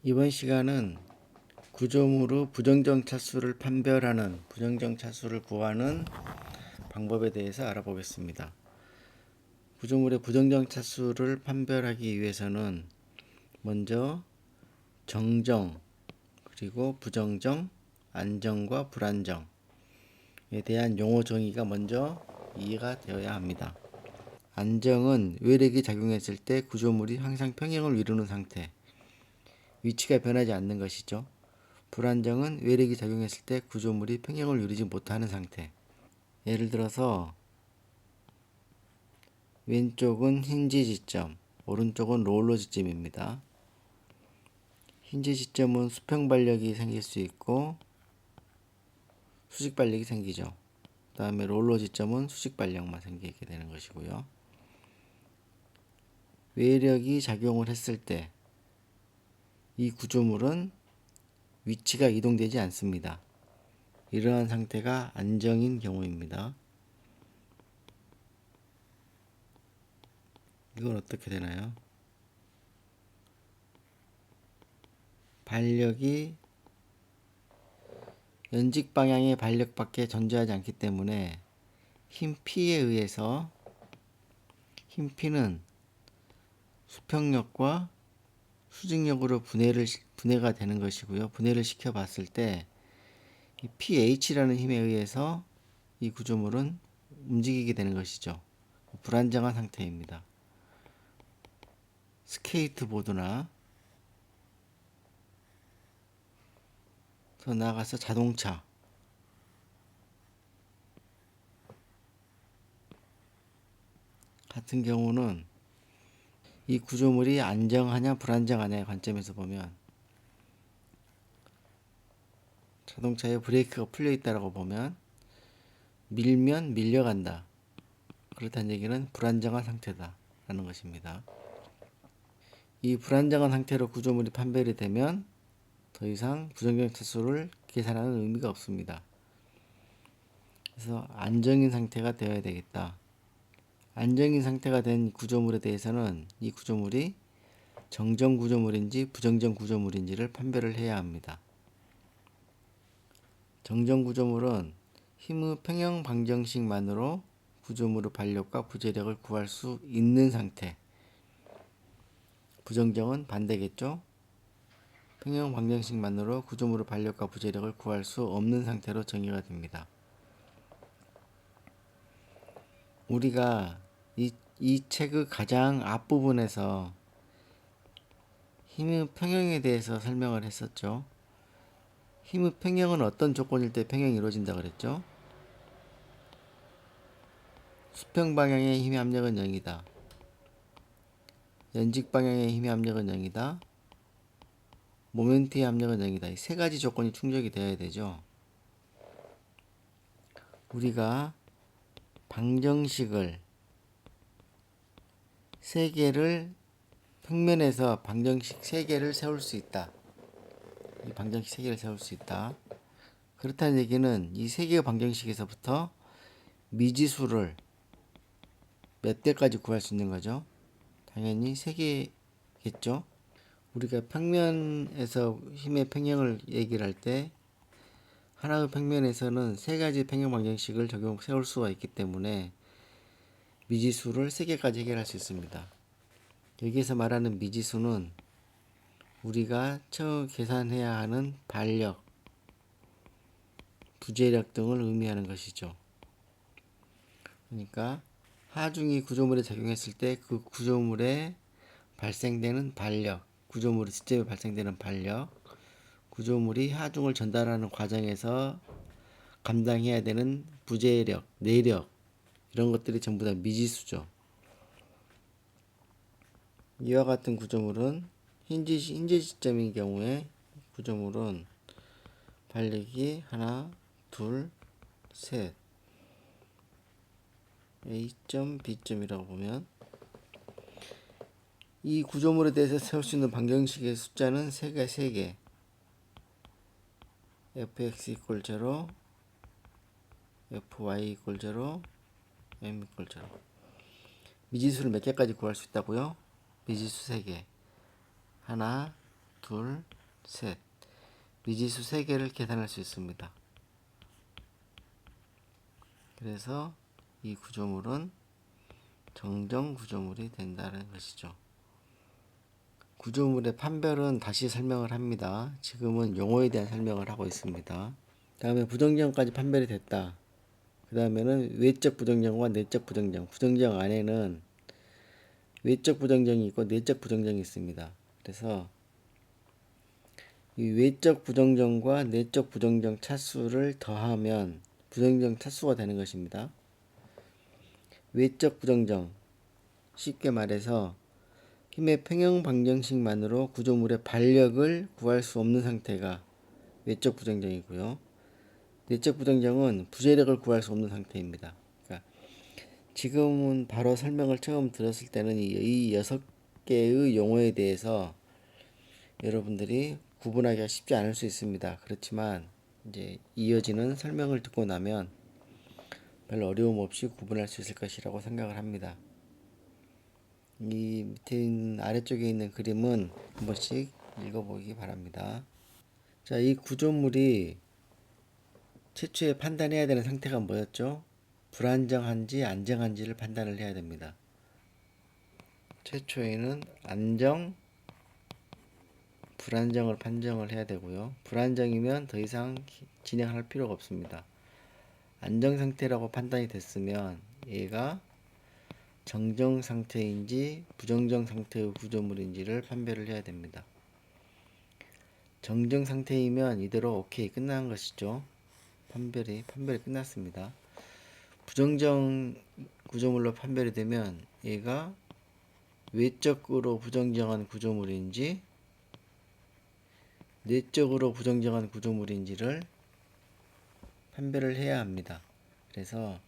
이번 시간은 구조물의 부정정 차수를 판별하는 부정정 차수를 구하는 방법에 대해서 알아보겠습니다. 구조물의 부정정 차수를 판별하기 위해서는 먼저 정정, 그리고 부정정, 안정과 불안정에 대한 용어 정의가 먼저 이해가 되어야 합니다. 안정은 외력이 작용했을 때 구조물이 항상 평형을 이루는 상태, 위치가 변하지 않는 것이죠. 불안정은 외력이 작용했을 때 구조물이 평형을 이루지 못하는 상태. 예를 들어서 왼쪽은 힌지 지점, 오른쪽은 롤러 지점입니다. 힌지 지점은 수평 발력이 생길 수 있고 수직 발력이 생기죠. 그 다음에 롤러 지점은 수직 발력만 생기게 되는 것이고요. 외력이 작용을 했을 때 이 구조물은 위치가 이동되지 않습니다. 이러한 상태가 안정인 경우입니다. 이건 어떻게 되나요? 발력이 연직 방향의 발력밖에 존재하지 않기 때문에 힘 P에 의해서 힘 P는 수평력과 수직력으로 분해가 되는 것이고요. 분해를 시켜 봤을 때 이 PH라는 힘에 의해서 이 구조물은 움직이게 되는 것이죠. 불안정한 상태입니다. 스케이트보드나 더 나아가서 자동차, 같은 경우는 이 구조물이 안정하냐 불안정하냐의 관점에서 보면 자동차에 브레이크가 풀려 있다고 보면 밀면 밀려간다. 그렇다는 얘기는 불안정한 상태다 라는 것입니다. 이 불안정한 상태로 구조물이 판별이 되면 더 이상 부정적 차수를 계산하는 의미가 없습니다. 그래서 안정인 상태가 되어야 되겠다. 안정인 상태가 된 구조물에 대해서는 이 구조물이 정정 구조물인지 부정정 구조물인지를 판별을 해야 합니다. 정정 구조물은 힘의 평형 방정식만으로 구조물의 발력과 부재력을 구할 수 있는 상태. 부정정은 반대겠죠. 평형 방정식만으로 구조물의 발력과 부재력을 구할 수 없는 상태로 정의가 됩니다. 우리가 이 책의 가장 앞부분에서 힘의 평형에 대해서 설명을 했었죠. 힘의 평형은 어떤 조건일 때 평형이 이루어진다 그랬죠? 수평 방향의 힘의 압력은 0이다. 연직 방향의 힘의 압력은 0이다. 모멘트의 압력은 0이다. 이 세 가지 조건이 충족이 되어야 되죠. 우리가 방정식을 세 개를 평면에서 방정식 세 개를 세울 수 있다. 이 방정식 세 개를 세울 수 있다. 그렇다는 얘기는 이 세 개의 방정식에서부터 미지수를 몇 대까지 구할 수 있는 거죠? 당연히 세 개겠죠? 우리가 평면에서 힘의 평형을 얘기를 할 때 하나의 평면에서는 세 가지 평형 방정식을 세울 수가 있기 때문에 미지수를 세 개까지 해결할 수 있습니다. 여기에서 말하는 미지수는 우리가 처음 계산해야 하는 발력, 부재력 등을 의미하는 것이죠. 그러니까 하중이 구조물에 작용했을 때 그 구조물에 발생되는 발력, 구조물의 시점에 발생되는 발력, 구조물이 하중을 전달하는 과정에서 감당해야 되는 부재력, 내력 이런 것들이 전부 다 미지수죠. 이와 같은 구조물은 힌지 시점인 경우에 구조물은 발력이 하나, 둘, 셋 A점, B점이라고 보면 이 구조물에 대해서 세울 수 있는 방정식의 숫자는 세 개. fx equal 0, fy equal 0, m equal 0. 미지수를 몇 개까지 구할 수 있다고요? 미지수 3개. 하나, 둘, 셋. 미지수 3개를 계산할 수 있습니다. 그래서 이 구조물은 정정 구조물이 된다는 것이죠. 구조물의 판별은 다시 설명을 합니다. 지금은 용어에 대한 설명을 하고 있습니다. 다음에 부정정까지 판별이 됐다. 그 다음에는 외적 부정정과 내적 부정정. 부정정 안에는 외적 부정정이 있고 내적 부정정이 있습니다. 그래서 이 외적 부정정과 내적 부정정 차수를 더하면 부정정 차수가 되는 것입니다. 외적 부정정, 쉽게 말해서 힘의 평형 방정식만으로 구조물의 반력을 구할 수 없는 상태가 외적 부정정이고요. 내적 부정정은 부재력을 구할 수 없는 상태입니다. 그러니까 지금은 바로 설명을 처음 들었을 때는 이 6개의 용어에 대해서 여러분들이 구분하기가 쉽지 않을 수 있습니다. 그렇지만 이제 이어지는 설명을 듣고 나면 별 어려움 없이 구분할 수 있을 것이라고 생각을 합니다. 이 밑에 있는 아래쪽에 있는 그림은 한 번씩 읽어보기 바랍니다. 자, 이 구조물이 최초에 판단해야 되는 상태가 뭐였죠? 불안정한지 안정한지를 판단을 해야 됩니다. 최초에는 안정, 불안정을 판정을 해야 되고요. 불안정이면 더 이상 진행할 필요가 없습니다. 안정 상태라고 판단이 됐으면 얘가 정정 상태인지 부정정 상태의 구조물인지를 판별을 해야 됩니다. 정정 상태이면 이대로 오케이 끝난 것이죠. 판별이 끝났습니다. 부정정 구조물로 판별이 되면 얘가 외적으로 부정정한 구조물인지 내적으로 부정정한 구조물인지를 판별을 해야 합니다. 그래서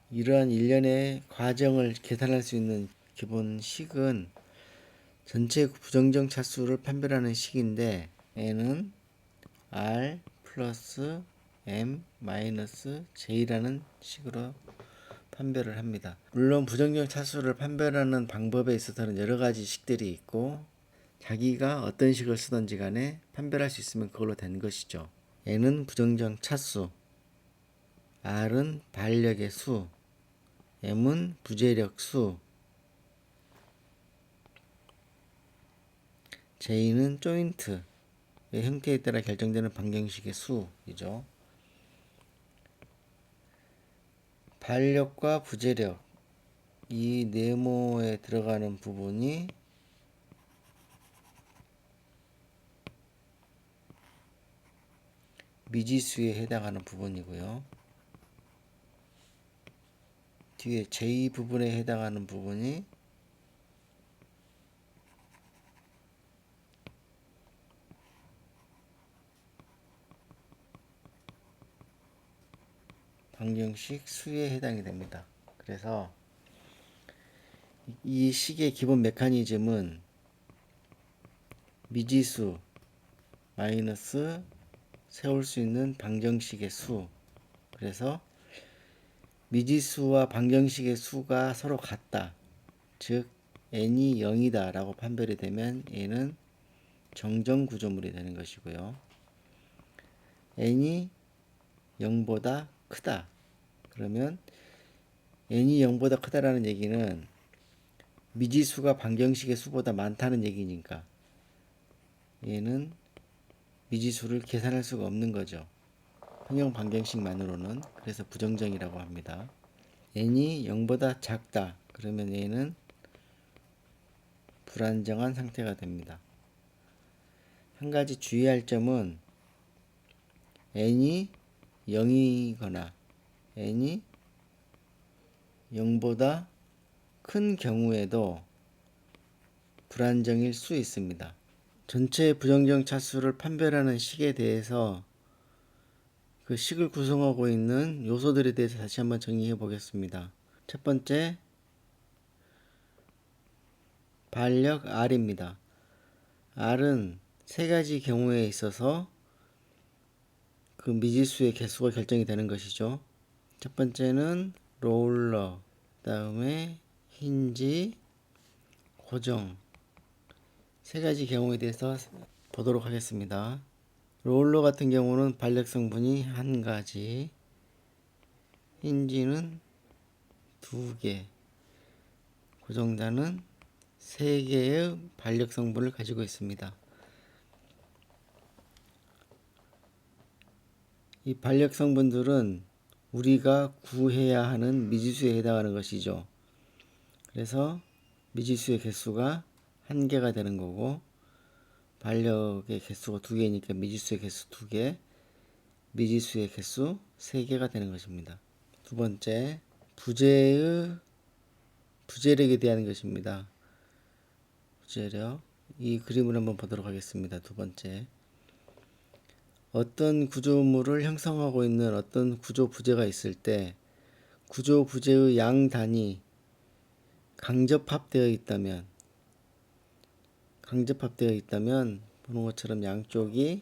이러한 일련의 과정을 계산할 수 있는 기본 식은 전체 부정정 차수를 판별하는 식인데 N은 R 플러스 M 마이너스 J라는 식으로 판별을 합니다. 물론 부정정 차수를 판별하는 방법에 있어서는 여러 가지 식들이 있고 자기가 어떤 식을 쓰든지 간에 판별할 수 있으면 그걸로 된 것이죠. N은 부정정 차수, R은 반력의 수, M은 부재력 수, J는 조인트의 형태에 따라 결정되는 방정식의 수이죠. 반력과 부재력, 이 네모에 들어가는 부분이 미지수에 해당하는 부분이고요. 뒤에 J 부분에 해당하는 부분이 방정식 수에 해당이 됩니다. 그래서 이 식의 기본 메커니즘은 미지수 마이너스 세울 수 있는 방정식의 수, 그래서 미지수와 방정식의 수가 서로 같다, 즉 n이 0이다 라고 판별이 되면 얘는 정정 구조물이 되는 것이고요. n이 0보다 크다 그러면 n이 0보다 크다라는 얘기는 미지수가 방정식의 수보다 많다는 얘기니까 얘는 미지수를 계산할 수가 없는 거죠. 평형 방정식만으로는. 그래서 부정정이라고 합니다. n이 0보다 작다 그러면 얘는 불안정한 상태가 됩니다. 한 가지 주의할 점은 n이 0이거나 n이 0보다 큰 경우에도 불안정일 수 있습니다. 전체 부정정 차수를 판별하는 식에 대해서 그 식을 구성하고 있는 요소들에 대해서 다시 한번 정리해 보겠습니다. 첫 번째, 반력 R입니다. R은 세 가지 경우에 있어서 그 미지수의 개수가 결정이 되는 것이죠. 첫 번째는 롤러, 그 다음에 힌지, 고정, 세 가지 경우에 대해서 보도록 하겠습니다. 롤러 같은 경우는 반력 성분이 한 가지, 힌지는 두 개, 고정단은 세 개의 반력 성분을 가지고 있습니다. 이 반력 성분들은 우리가 구해야 하는 미지수에 해당하는 것이죠. 그래서 미지수의 개수가 한 개가 되는 거고, 반력의 개수가 두 개니까 미지수의 개수 두 개, 미지수의 개수 세 개가 되는 것입니다. 두 번째, 부재력에 대한 것입니다. 부재력. 이 그림을 한번 보도록 하겠습니다. 두 번째. 어떤 구조물을 형성하고 있는 어떤 구조 부재가 있을 때 구조 부재의 양단이 강접합되어 있다면 보는 것처럼 양쪽이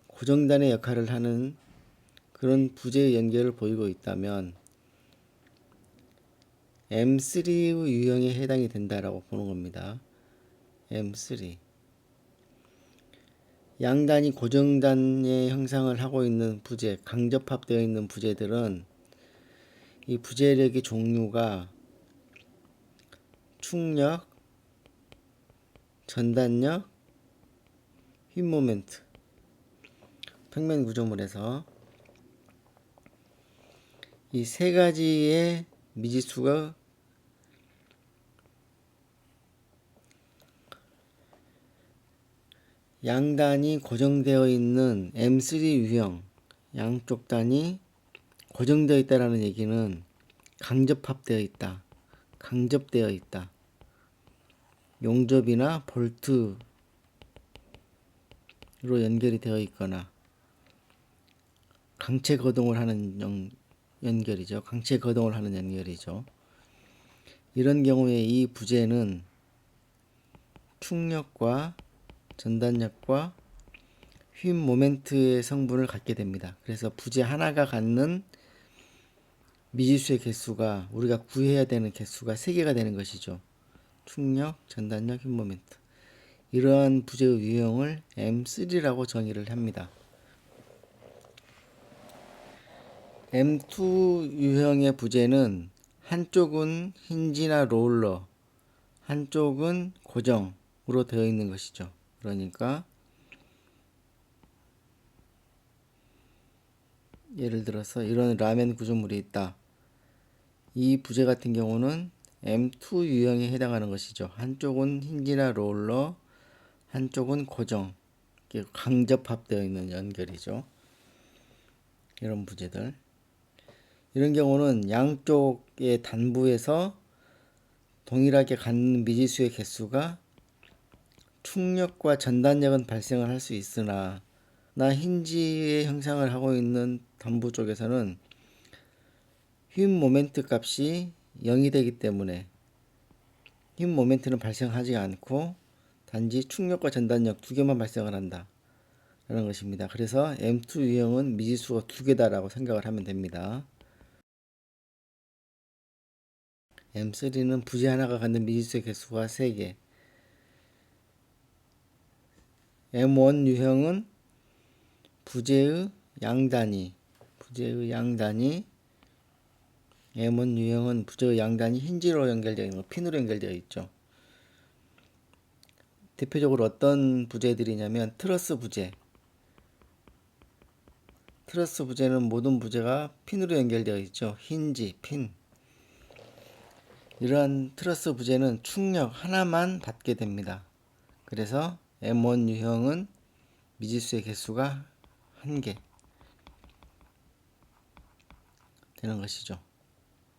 고정단의 역할을 하는 그런 부재의 연결을 보이고 있다면 M3의 유형에 해당이 된다라고 보는 겁니다. M3. 양단이 고정단의 형상을 하고 있는 부재, 강접합되어 있는 부재들은 이 부재력의 종류가 충력, 전단력, 휨모멘트, 평면 구조물에서 이 세 가지의 미지수가 양단이 고정되어 있는 M3 유형, 양쪽 단이 고정되어 있다라는 얘기는 강접합되어 있다, 강접되어 있다, 용접이나 볼트로 연결이 되어 있거나 강체 거동을 하는 연결이죠. 강체 거동을 하는 연결이죠. 이런 경우에 이 부재는 충력과 전단력과 휨 모멘트의 성분을 갖게 됩니다. 그래서 부재 하나가 갖는 미지수의 개수가 우리가 구해야 되는 개수가 3개가 되는 것이죠. 충력, 전단력, 휨 모멘트. 이러한 부재의 유형을 M3라고 정의를 합니다. M2 유형의 부재는 한쪽은 힌지나 롤러, 한쪽은 고정으로 되어 있는 것이죠. 그러니까 예를 들어서 이런 라멘 구조물이 있다. 이 부재 같은 경우는 M2 유형에 해당하는 것이죠. 한쪽은 힌지나 롤러, 한쪽은 고정, 강접합되어 있는 연결이죠. 이런 부재들. 이런 경우는 양쪽의 단부에서 동일하게 갖는 미지수의 개수가 충력과 전단력은 발생을 할 수 있으나 힌지의 형상을 하고 있는 단부 쪽에서는 휨 모멘트 값이 0이 되기 때문에 휨 모멘트는 발생하지 않고 단지 충력과 전단력 두 개만 발생을 한다 라는 것입니다. 그래서 M2 유형은 미지수가 두 개다라고 생각을 하면 됩니다. M3는 부재 하나가 갖는 미지수의 개수가 3개. M1 유형은 부재의 양단이 M1 유형은 부재의 양단이 힌지로 연결되어 있는 거, 핀으로 연결되어 있죠. 대표적으로 어떤 부재들이냐면 트러스 부재는 모든 부재가 핀으로 연결되어 있죠. 힌지, 핀. 이러한 트러스 부재는 충력 하나만 받게 됩니다. 그래서 M1 유형은 미지수의 개수가 1개 되는 것이죠.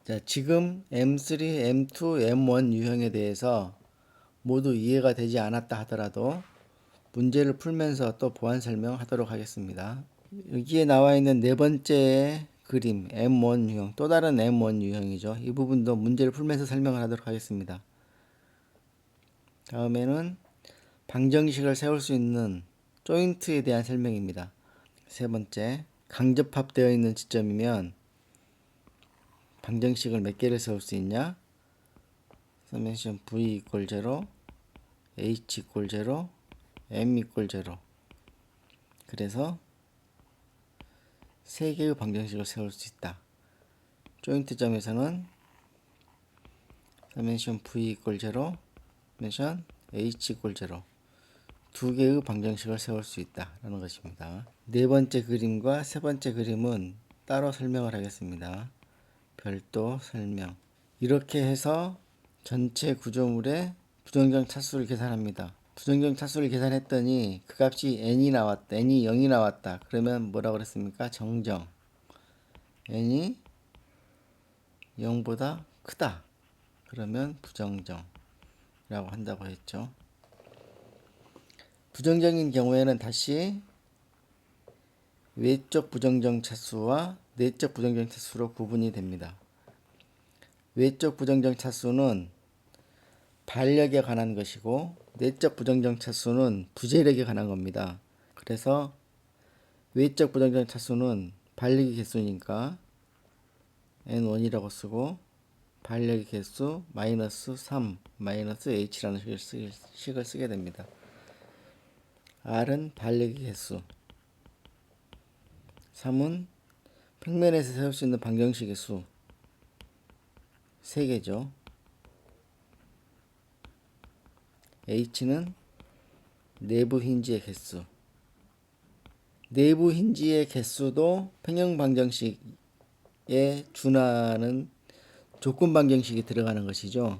자, 지금 M3, M2, M1 유형에 대해서 모두 이해가 되지 않았다 하더라도 문제를 풀면서 또 보완 설명하도록 하겠습니다. 여기에 나와 있는 네 번째 그림 M1 유형, 또 다른 M1 유형이죠. 이 부분도 문제를 풀면서 설명을 하도록 하겠습니다. 다음에는 방정식을 세울 수 있는 조인트에 대한 설명입니다. 세 번째, 강접합되어 있는 지점이면 방정식을 몇 개를 세울 수 있냐? 서메이션 v = 0, h 이퀄 0, m 이퀄 0. 그래서 세 개의 방정식을 세울 수 있다. 조인트점에서는 dimension v 이퀄 0, dimension h 이퀄 0. 두 개의 방정식을 세울 수 있다라는 것입니다. 네 번째 그림과 세 번째 그림은 따로 설명을 하겠습니다. 별도 설명. 이렇게 해서 전체 구조물의 부정정 차수를 계산합니다. 부정정 차수를 계산했더니 그 값이 n이 나왔다. n이 0이 나왔다. 그러면 뭐라고 그랬습니까? 정정. n이 0보다 크다. 그러면 부정정이라고 한다고 했죠. 부정정인 경우에는 다시 외적 부정정 차수와 내적 부정정 차수로 구분이 됩니다. 외적 부정정 차수는 반력에 관한 것이고 내적 부정정 차수는 부재력에 관한 겁니다. 그래서 외적 부정정 차수는 반력의 개수니까 n1이라고 쓰고 반력의 개수 마이너스 3 마이너스 h라는 식을 쓰게 됩니다. r은 반력의 개수, 3은 평면에서 세울 수 있는 방정식의 수 3개죠. h는 내부 힌지의 개수. 내부 힌지의 개수도 평형 방정식에 준하는 조건 방정식이 들어가는 것이죠.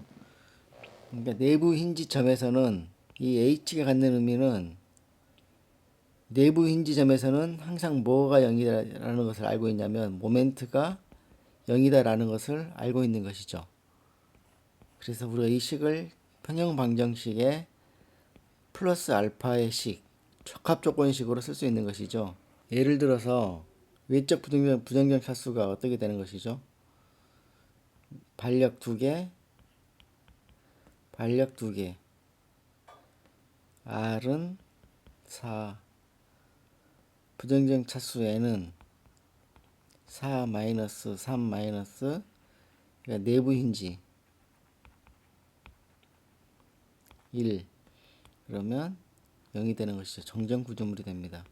그러니까 내부 힌지 점에서는 이 h가 갖는 의미는 내부 힌지 점에서는 항상 뭐가 0이다라는 것을 알고 있냐면 모멘트가 0이다라는 것을 알고 있는 것이죠. 그래서 우리가 이 식을 평형 방정식의 플러스 알파의 식, 적합조건식으로 쓸 수 있는 것이죠. 예를 들어서 외적 부정정 차수가 어떻게 되는 것이죠? 반력 2개, 반력 2개, R은 4, 부정정 차수 N은 4 마이너스 3 마이너스, 그러니까 내부 힌지 1, 그러면 0이 되는 것이죠. 정정 구조물이 됩니다.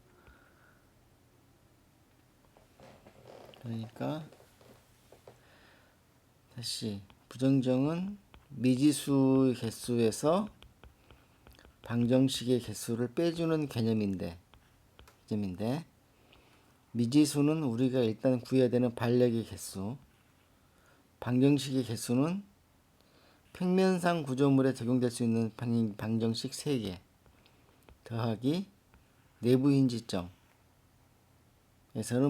그러니까 다시 부정정은 미지수 개수에서 방정식의 개수를 빼주는 개념인데 미지수는 우리가 일단 구해야 되는 반력의 개수, 방정식의 개수는 평면상 구조물에 적용될 수 있는 방정식 3개 더하기 내부 힌지점에서는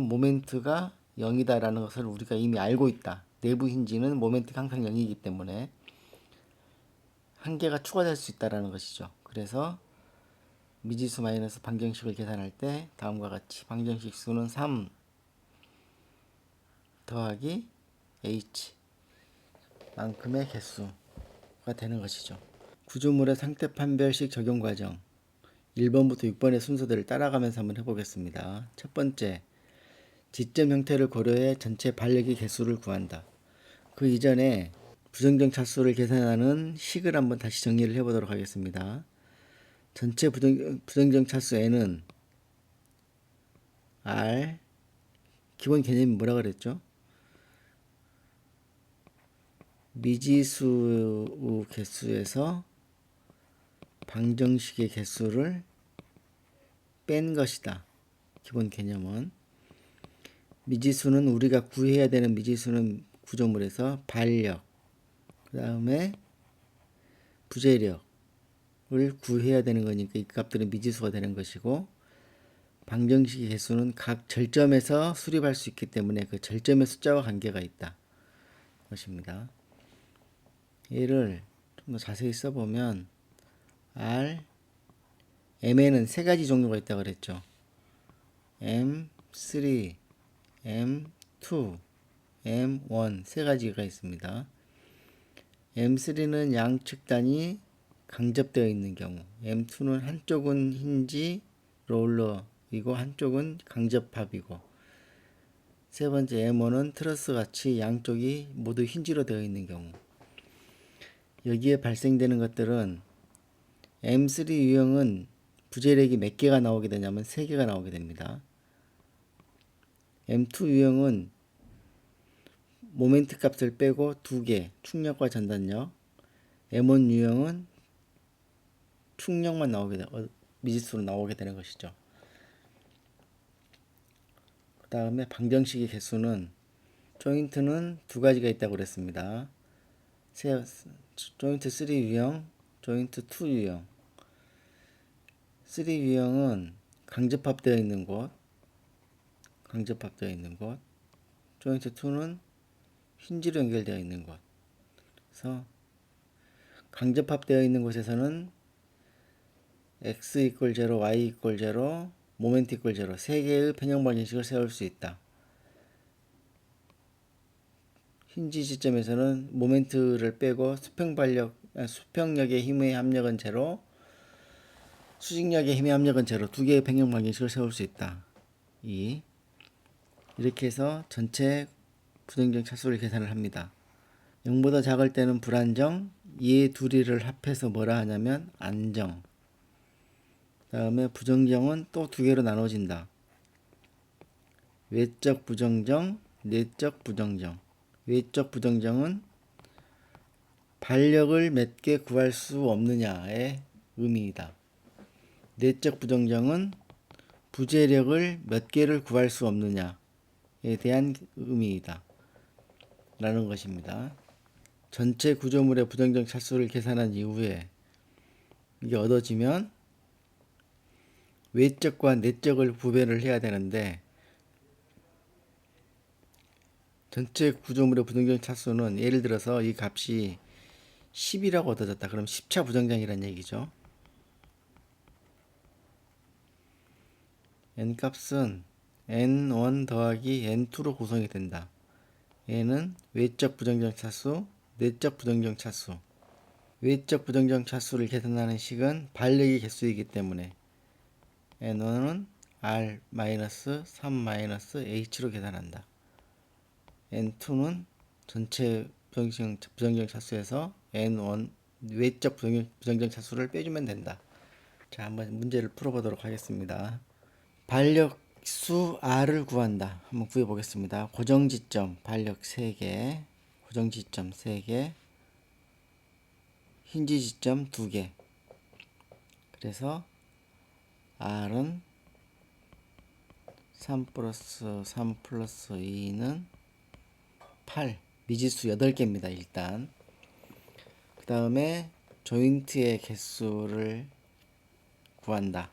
모멘트가 0이다라는 것을 우리가 이미 알고 있다. 내부 힌지는 모멘트가 항상 0이기 때문에 한 개가 추가될 수 있다라는 것이죠. 그래서 미지수 마이너스 방정식을 계산할 때 다음과 같이 방정식 수는 3 더하기 h 만큼의 개수가 되는 것이죠. 구조물의 상태 판별식 적용 과정 1번부터 6번의 순서대를 따라가면서 한번 해보겠습니다. 첫 번째, 지점 형태를 고려해 전체 반력의 개수를 구한다. 그 이전에 부정정 차수를 계산하는 식을 한번 다시 정리를 해보도록 하겠습니다. 전체 부정정 차수 n은 r, 기본 개념이 뭐라 그랬죠? 미지수 개수에서 방정식의 개수를 뺀 것이다. 기본 개념은 미지수는 우리가 구해야 되는 미지수는 구조물에서 반력, 그 다음에 부재력을 구해야 되는 거니까 이 값들은 미지수가 되는 것이고, 방정식의 개수는 각 절점에서 수립할 수 있기 때문에 그 절점의 숫자와 관계가 있다 것입니다. 얘를 좀 더 자세히 써보면 R, M에는 세 가지 종류가 있다고 그랬죠. M3, M2, M1 세 가지가 있습니다. M3는 양측 단이 강접되어 있는 경우, M2는 한쪽은 힌지 롤러이고 한쪽은 강접합이고, 세 번째 M1은 트러스 같이 양쪽이 모두 힌지로 되어 있는 경우. 여기에 발생되는 것들은 M3 유형은 부재력이 몇 개가 나오게 되냐면 3개가 나오게 됩니다. M2 유형은 모멘트 값을 빼고 2개, 충력과 전단력. M1 유형은 충력만 미지수로 나오게 되는 것이죠. 그 다음에 방정식의 개수는 조인트는 2가지가 있다고 그랬습니다. 조인트 3 유형, 조인트 2 유형. 3 유형은 강접합되어 있는 곳, 조인트 2는 힌지로 연결되어 있는 곳. 그래서 강접합되어 있는 곳에서는 x 이퀄 0, y 이퀄 0, 모멘트 이퀄 0 3개의 평형 방정식을 세울 수 있다. 힌지 지점에서는 모멘트를 빼고 수평력의 힘의 합력은 제로, 수직력의 힘의 합력은 제로, 2개의 평형 방정식을 세울 수 있다. 이렇게 해서 전체 부정적 차수를 계산을 합니다. 0보다 작을 때는 불안정, 이 둘이를 합해서 뭐라 하냐면 안정. 그 다음에 부정정은 또 2개로 나눠진다. 외적 부정정, 내적 부정정. 외적 부정정은 반력을 몇 개 구할 수 없느냐의 의미이다. 내적 부정정은 부재력을 몇 개를 구할 수 없느냐에 대한 의미이다. 라는 것입니다. 전체 구조물의 부정적 차수를 계산한 이후에 이게 얻어지면 외적과 내적을 구별을 해야 되는데, 전체 구조물의 부정적 차수는 예를 들어서 이 값이 10이라고 얻어졌다. 그럼 10차 부정량이라는 얘기죠. n 값은 n1 더하기 n2로 구성이 된다. 얘는 외적 부정적 차수, 내적 부정적 차수. 외적 부정적 차수를 계산하는 식은 반력의 개수이기 때문에 n1은 r-3-h로 계산한다. n2는 전체 부정적 차수에서 n1 외적 부정적 차수를 빼주면 된다. 자, 한번 문제를 풀어보도록 하겠습니다. 반력수 r을 구한다. 한번 구해보겠습니다. 고정지점 반력 3개, 고정지점 3개, 힌지지점 2개. 그래서 r은 3 플러스 3 플러스 2는 8. 미지수 8개입니다. 일단 그 다음에 조인트의 개수를 구한다.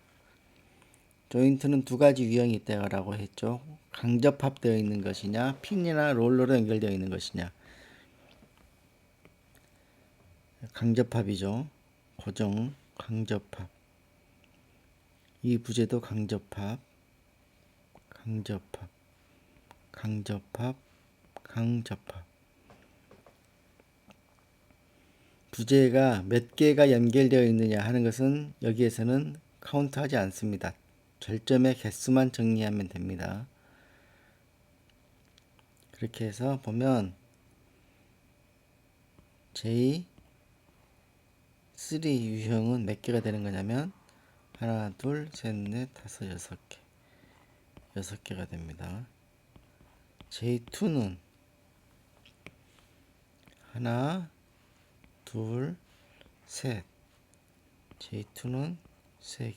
조인트는 2가지 유형이 있다고 했죠. 강접합되어 있는 것이냐, 핀이나 롤러로 연결되어 있는 것이냐. 강접합이죠. 고정, 강접합. 이 부재도 강접합, 강접합, 강접합, 강접합. 부재가 몇 개가 연결되어 있느냐 하는 것은 여기에서는 카운트하지 않습니다. 절점의 개수만 정리하면 됩니다. 그렇게 해서 보면 J3 유형은 몇 개가 되는 거냐면 하나, 둘, 셋, 넷, 다섯, 6개. 6개가 됩니다. J2는 하나, 둘, 셋. J2는 3개.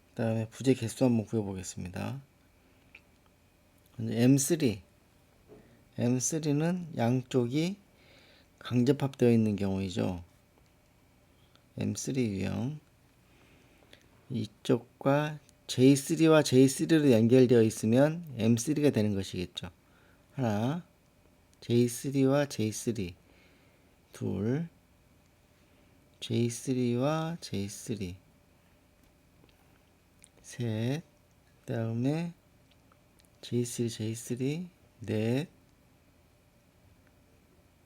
그 다음에 부재 개수 한번 구해보겠습니다. M3. M3는 양쪽이 강접합되어 있는 경우이죠. M3 유형. 이쪽과 J3와 J3로 연결되어 있으면 M3가 되는 것이겠죠. 하나, J3와 J3. 둘, J3와 J3. 셋, 그 다음에 J3, J3, 넷,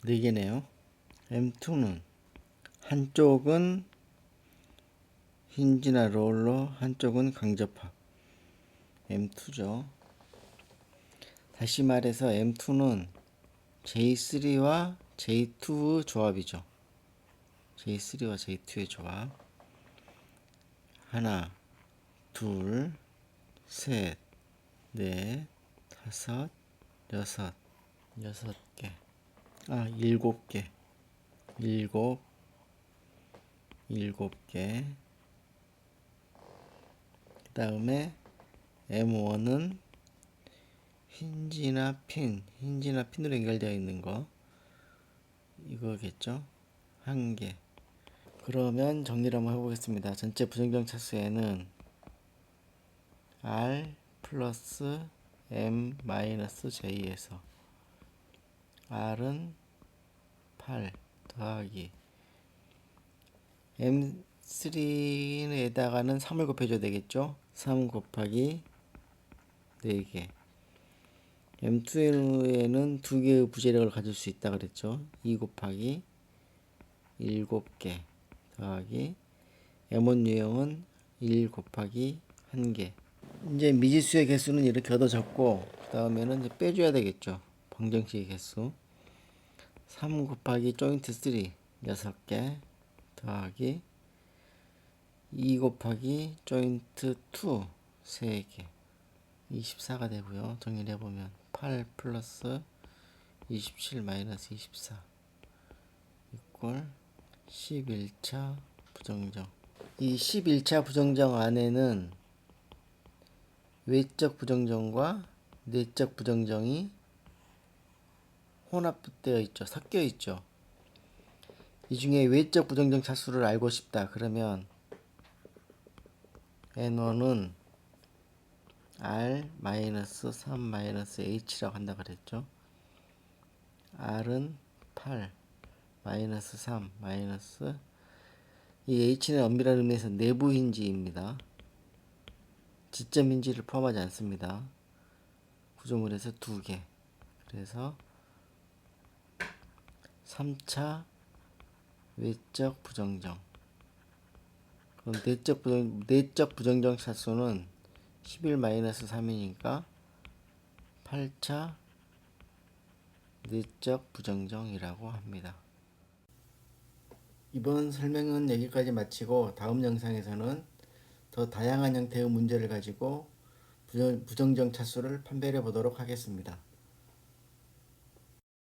4개네요. M2는 한쪽은 힌지나 롤러, 한쪽은 강접합. M2죠. 다시 말해서 M2는 J3와 J2의 조합이죠. J3와 J2의 조합. 하나, 둘, 셋, 넷, 다섯, 여섯, 여섯 개. 일곱 개. 일곱 개. 그 다음에 M1은 힌지나 핀으로 연결되어 있는 거. 이거겠죠? 한 개. 그러면 정리를 한번 해보겠습니다. 전체 부정경 차수에는 R 플러스 M 마이너스 J에서 R은 8 더하기 M3에다가는 3을 곱해줘야 되겠죠? 3 곱하기 4개. M2에는 2개의 부재력을 가질 수 있다 그랬죠? 2 곱하기 7개 더하기 M1 유형은 1 곱하기 1개. 이제 미지수의 개수는 이렇게 얻어졌고, 그 다음에는 이제 빼줘야 되겠죠. 방정식의 개수. 3 곱하기 조인트 3 6개 더하기 2 곱하기 조인트 2 3개 24가 되고요. 정리를 해보면 8 플러스 27 마이너스 24 이꼴 11차 부정정. 이 11차 부정정 안에는 외적 부정정과 내적 부정정이 혼합되어 있죠. 섞여 있죠. 이 중에 외적 부정정 차수를 알고 싶다. 그러면 N1은 R-3-H라고 한다 그랬죠. R은 8 3 이 H는 엄밀한 의미에서 내부 힌지입니다. 지점 힌지를 포함하지 않습니다. 구조물에서 2개. 그래서 3차 외적 부정정. 그럼 내적 부정정 차수는 11-3이니까 8차 내적 부정정이라고 합니다. 이번 설명은 여기까지 마치고 다음 영상에서는 더 다양한 형태의 문제를 가지고 부정정 차수를 판별해 보도록 하겠습니다.